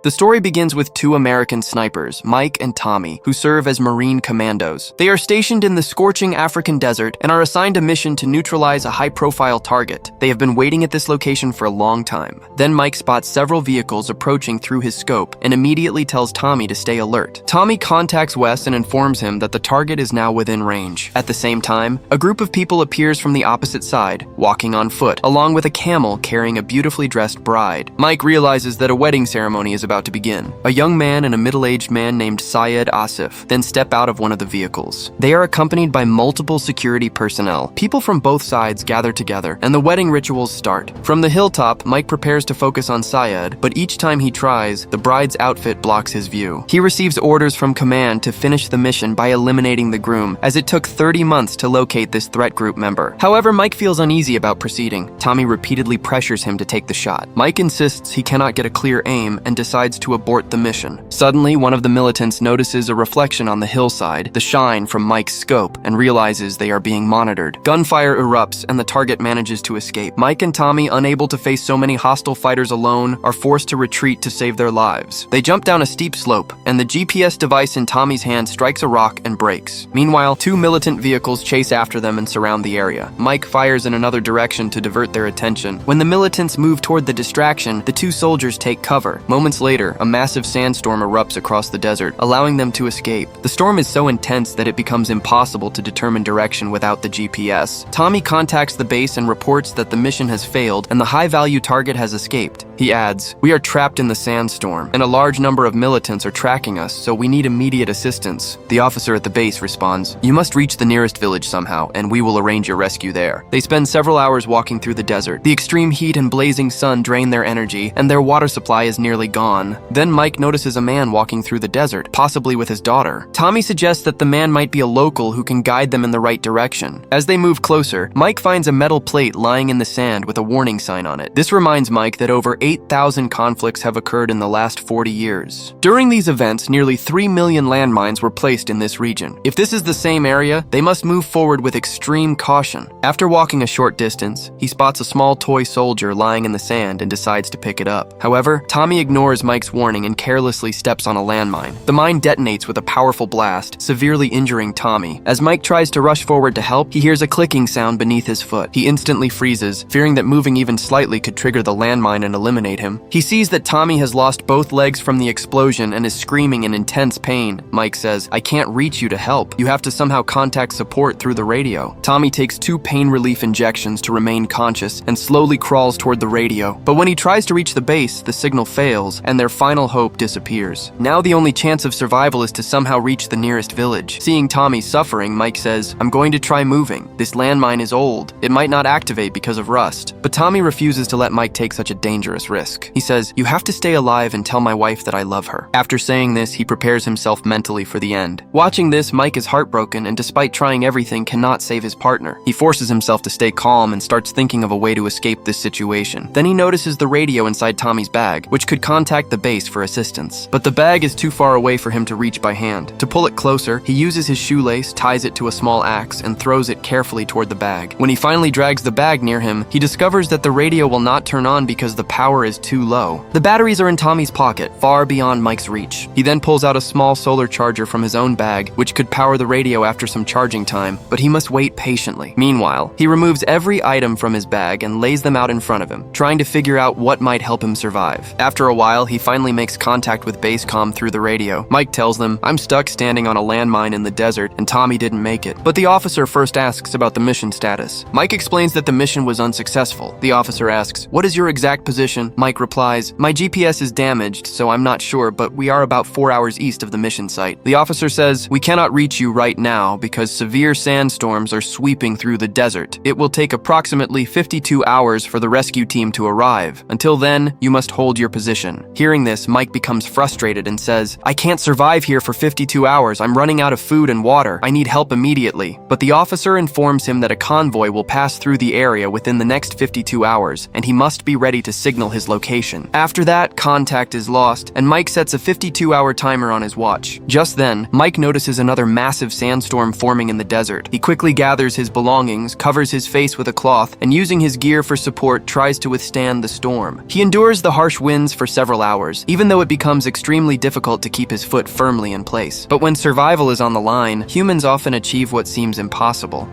The story begins with two American snipers, Mike and Tommy, who serve as Marine commandos. They are stationed in the scorching African desert and are assigned a mission to neutralize a high-profile target. They have been waiting at this location for a long time. Then Mike spots several vehicles approaching through his scope and immediately tells Tommy to stay alert. Tommy contacts Wes and informs him that the target is now within range. At the same time, a group of people appears from the opposite side, walking on foot, along with a camel carrying a beautifully dressed bride. Mike realizes that a wedding ceremony is about to begin. A young man and a middle-aged man named Syed Asif then step out of one of the vehicles. They are accompanied by multiple security personnel. People from both sides gather together, and the wedding rituals start. From the hilltop, Mike prepares to focus on Syed, but each time he tries, the bride's outfit blocks his view. He receives orders from command to finish the mission by eliminating the groom, as it took 30 months to locate this threat group member. However, Mike feels uneasy about proceeding. Tommy repeatedly pressures him to take the shot. Mike insists he cannot get a clear aim and decides to abort the mission. Suddenly, one of the militants notices a reflection on the hillside, the shine from Mike's scope, and realizes they are being monitored. Gunfire erupts and the target manages to escape. Mike and Tommy, unable to face so many hostile fighters alone, are forced to retreat to save their lives. They jump down a steep slope, and the GPS device in Tommy's hand strikes a rock and breaks. Meanwhile, two militant vehicles chase after them and surround the area. Mike fires in another direction to divert their attention. When the militants move toward the distraction, the two soldiers take cover. Moments later, a massive sandstorm erupts across the desert, allowing them to escape. The storm is so intense that it becomes impossible to determine direction without the GPS. Tommy contacts the base and reports that the mission has failed and the high-value target has escaped. He adds, "We are trapped in the sandstorm, and a large number of militants are tracking us, so we need immediate assistance." The officer at the base responds, "You must reach the nearest village somehow, and we will arrange your rescue there." They spend several hours walking through the desert. The extreme heat and blazing sun drain their energy, and their water supply is nearly gone. Then Mike notices a man walking through the desert, possibly with his daughter. Tommy suggests that the man might be a local who can guide them in the right direction. As they move closer, Mike finds a metal plate lying in the sand with a warning sign on it. This reminds Mike that over 8,000 conflicts have occurred in the last 40 years. During these events, nearly 3 million landmines were placed in this region. If this is the same area, they must move forward with extreme caution. After walking a short distance, he spots a small toy soldier lying in the sand and decides to pick it up. However, Tommy ignores Mike's warning and carelessly steps on a landmine. The mine detonates with a powerful blast, severely injuring Tommy. As Mike tries to rush forward to help, he hears a clicking sound beneath his foot. He instantly freezes, fearing that moving even slightly could trigger the landmine and eliminate him. He sees that Tommy has lost both legs from the explosion and is screaming in intense pain. Mike says, "I can't reach you to help. You have to somehow contact support through the radio." Tommy takes 2 pain relief injections to remain conscious and slowly crawls toward the radio. But when he tries to reach the base, the signal fails and their final hope disappears. Now the only chance of survival is to somehow reach the nearest village. Seeing Tommy suffering, Mike says, "I'm going to try moving. This landmine is old. It might not activate because of rust." But Tommy refuses to let Mike take such a dangerous risk. He says, "You have to stay alive and tell my wife that I love her." After saying this, he prepares himself mentally for the end. Watching this, Mike is heartbroken and despite trying everything, cannot save his partner. He forces himself to stay calm and starts thinking of a way to escape this situation. Then he notices the radio inside Tommy's bag, which could contact the base for assistance. But the bag is too far away for him to reach by hand. To pull it closer, he uses his shoelace, ties it to a small axe, and throws it carefully toward the bag. When he finally drags the bag near him, he discovers that the radio will not turn on because the power is too low. The batteries are in Tommy's pocket, far beyond Mike's reach. He then pulls out a small solar charger from his own bag, which could power the radio after some charging time, but he must wait patiently. Meanwhile, he removes every item from his bag and lays them out in front of him, trying to figure out what might help him survive. After a while, he finally makes contact with base comm through the radio. Mike tells them, "I'm stuck standing on a landmine in the desert and Tommy didn't make it." But the officer first asks about the mission status. Mike explains that the mission was unsuccessful. The officer asks, "What is your exact position?" Mike replies, "My GPS is damaged, so I'm not sure, but we are about 4 hours east of the mission site." The officer says, "We cannot reach you right now because severe sandstorms are sweeping through the desert. It will take approximately 52 hours for the rescue team to arrive. Until then, you must hold your position." Hearing this, Mike becomes frustrated and says, "I can't survive here for 52 hours. I'm running out of food and water. I need help immediately." But the officer informs him that a convoy will pass through the area within the next 52 hours, and he must be ready to signal his location. After that, contact is lost, and Mike sets a 52-hour timer on his watch. Just then, Mike notices another massive sandstorm forming in the desert. He quickly gathers his belongings, covers his face with a cloth, and using his gear for support, tries to withstand the storm. He endures the harsh winds for several hours, hours, even though it becomes extremely difficult to keep his foot firmly in place. But when survival is on the line, humans often achieve what seems impossible.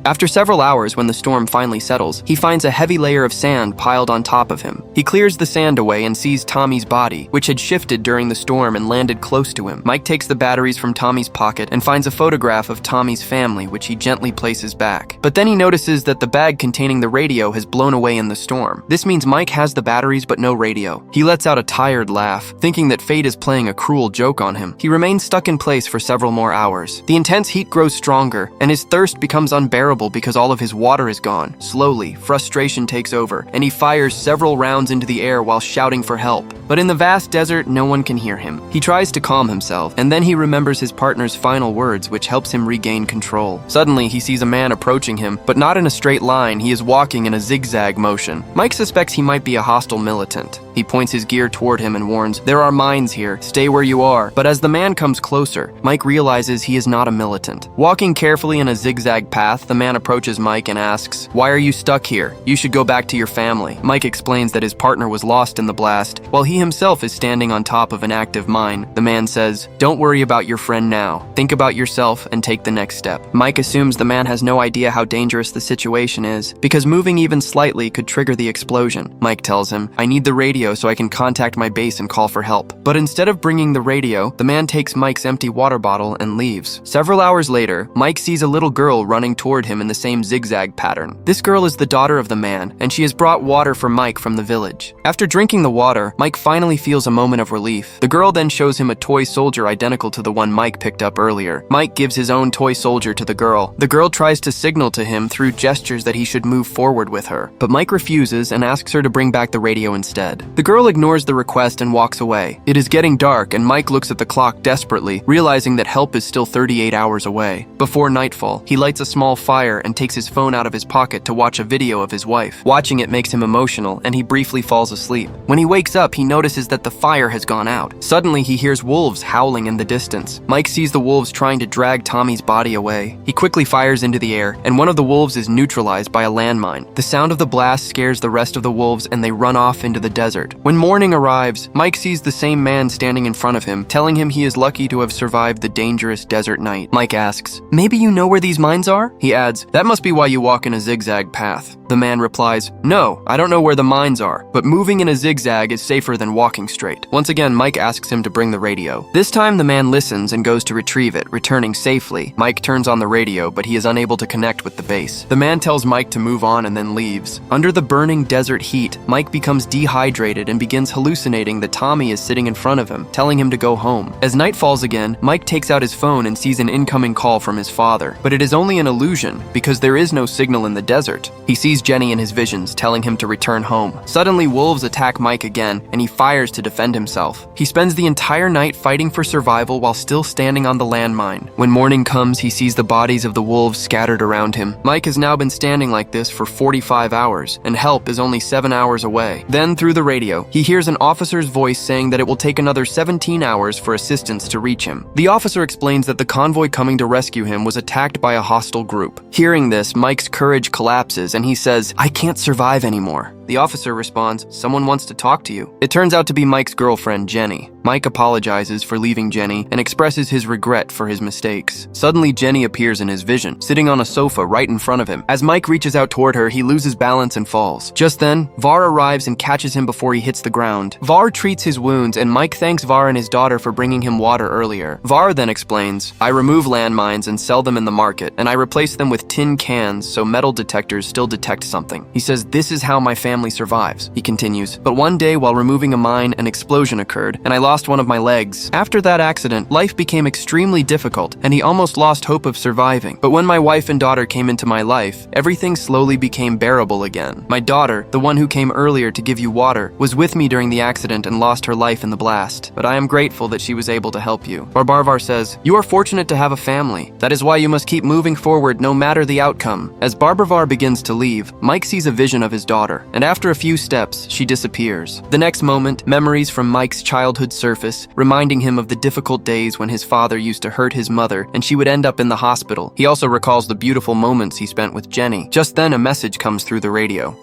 After several hours, when the storm finally settles, he finds a heavy layer of sand piled on top of him. He clears the sand away and sees Tommy's body, which had shifted during the storm and landed close to him. Mike takes the batteries from Tommy's pocket and finds a photograph of Tommy's family, which he gently places back. But then he notices that the bag containing the radio has blown away in the storm. This means Mike has the batteries but no radio. He lets out a tired laugh, thinking that fate is playing a cruel joke on him. He remains stuck in place for several more hours. The intense heat grows stronger, and his thirst becomes unbearable because all of his water is gone. Slowly, frustration takes over, and he fires several rounds into the air while shouting for help. But in the vast desert, no one can hear him. He tries to calm himself, and then he remembers his partner's final words, which helps him regain control. Suddenly, he sees a man approaching him, but not in a straight line. He is walking in a zigzag motion. Mike suspects he might be a hostile militant. He points his gear toward him and warns, "There are mines here. Stay where you are." But as the man comes closer, Mike realizes he is not a militant. Walking carefully in a zigzag path, the man approaches Mike and asks, "Why are you stuck here? You should go back to your family." Mike explains that his partner was lost in the blast, while he himself is standing on top of an active mine. The man says, "Don't worry about your friend now. Think about yourself and take the next step." Mike assumes the man has no idea how dangerous the situation is, because moving even slightly could trigger the explosion. Mike tells him, "I need the radio so I can contact my base and call for help." But instead of bringing the radio, the man takes Mike's empty water bottle and leaves. Several hours later, Mike sees a little girl running toward him in the same zigzag pattern. This girl is the daughter of the man, and she has brought water for Mike from the village. After drinking the water, Mike finally feels a moment of relief. The girl then shows him a toy soldier identical to the one Mike picked up earlier. Mike gives his own toy soldier to the girl. The girl tries to signal to him through gestures that he should move forward with her, but Mike refuses and asks her to bring back the radio instead. The girl ignores the request and walks away. It is getting dark, and Mike looks at the clock desperately, realizing that help is still 38 hours away. Before nightfall, he lights a small fire and takes his phone out of his pocket to watch a video of his wife. Watching it makes him emotional, and he briefly falls asleep. When he wakes up, he notices that the fire has gone out. Suddenly, he hears wolves howling in the distance. Mike sees the wolves trying to drag Tommy's body away. He quickly fires into the air, and one of the wolves is neutralized by a landmine. The sound of the blast scares the rest of the wolves, and they run off into the desert. When morning arrives, Mike sees the same man standing in front of him, telling him he is lucky to have survived the dangerous desert night. Mike asks, "Maybe you know where these mines are?" He adds, "That must be why you walk in a zigzag path." The man replies, "No, I don't know where the mines are, but moving in a zigzag is safer than walking straight." Once again, Mike asks him to bring the radio. This time, the man listens and goes to retrieve it, returning safely. Mike turns on the radio, but he is unable to connect with the base. The man tells Mike to move on and then leaves. Under the burning desert heat, Mike becomes dehydrated and begins hallucinating that Tommy is sitting in front of him, telling him to go home. As night falls again, Mike takes out his phone and sees an incoming call from his father. But it is only an illusion, because there is no signal in the desert. He sees Jenny in his visions, telling him to return home. Suddenly, wolves attack Mike again, and he fires to defend himself. He spends the entire night fighting for survival while still standing on the landmine. When morning comes, he sees the bodies of the wolves scattered around him. Mike has now been standing like this for 45 hours, and help is only 7 hours away. Then, through the radio, he hears an officer's voice saying that it will take another 17 hours for assistance to reach him. The officer explains that the convoy coming to rescue him was attacked by a hostile group. Hearing this, Mike's courage collapses, and he says, "I can't survive anymore." The officer responds, "Someone wants to talk to you." It turns out to be Mike's girlfriend, Jenny. Mike apologizes for leaving Jenny and expresses his regret for his mistakes. Suddenly, Jenny appears in his vision, sitting on a sofa right in front of him. As Mike reaches out toward her, he loses balance and falls. Just then, Var arrives and catches him before he hits the ground. Var treats his wounds, and Mike thanks Var and his daughter for bringing him water earlier. Var then explains, "I remove landmines and sell them in the market, and I replace them with tin cans so metal detectors still detect something." He says, "This is how my family survives." He continues, "But one day while removing a mine, an explosion occurred, and I lost one of my legs. After that accident, life became extremely difficult, and he almost lost hope of surviving. But when my wife and daughter came into my life, everything slowly became bearable again. My daughter, the one who came earlier to give you water, was with me during the accident and lost her life in the blast. But I am grateful that she was able to help you." Barbarvar says, "You are fortunate to have a family. That is why you must keep moving forward no matter the outcome." As Barbarvar begins to leave, Mike sees a vision of his daughter, and after a few steps, she disappears. The next moment, memories from Mike's childhood surface, reminding him of the difficult days when his father used to hurt his mother and she would end up in the hospital. He also recalls the beautiful moments he spent with Jenny. Just then, a message comes through the radio.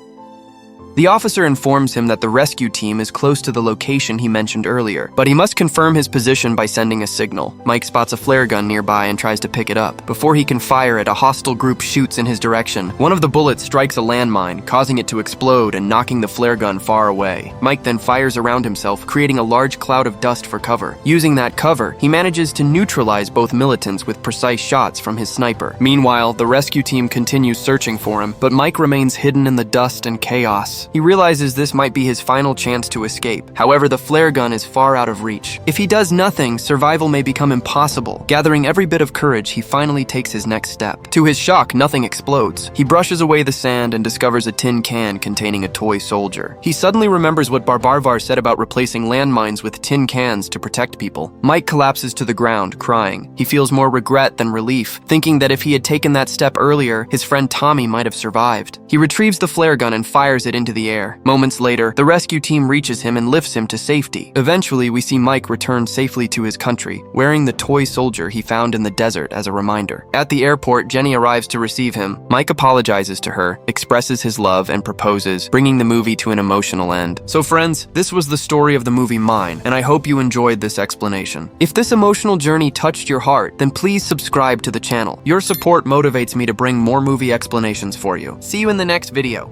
The officer informs him that the rescue team is close to the location he mentioned earlier, but he must confirm his position by sending a signal. Mike spots a flare gun nearby and tries to pick it up. Before he can fire it, a hostile group shoots in his direction. One of the bullets strikes a landmine, causing it to explode and knocking the flare gun far away. Mike then fires around himself, creating a large cloud of dust for cover. Using that cover, he manages to neutralize both militants with precise shots from his sniper. Meanwhile, the rescue team continues searching for him, but Mike remains hidden in the dust and chaos. He realizes this might be his final chance to escape. However, the flare gun is far out of reach. If he does nothing, survival may become impossible. Gathering every bit of courage, he finally takes his next step. To his shock, nothing explodes. He brushes away the sand and discovers a tin can containing a toy soldier. He suddenly remembers what Barbarvar said about replacing landmines with tin cans to protect people. Mike collapses to the ground, crying. He feels more regret than relief, thinking that if he had taken that step earlier, his friend Tommy might have survived. He retrieves the flare gun and fires it into the air. Moments later, the rescue team reaches him and lifts him to safety. Eventually, we see Mike return safely to his country, wearing the toy soldier he found in the desert as a reminder. At the airport, Jenny arrives to receive him. Mike apologizes to her, expresses his love, and proposes, bringing the movie to an emotional end. So friends, this was the story of the movie Mine, and I hope you enjoyed this explanation. If this emotional journey touched your heart, then please subscribe to the channel. Your support motivates me to bring more movie explanations for you. See you in the next video.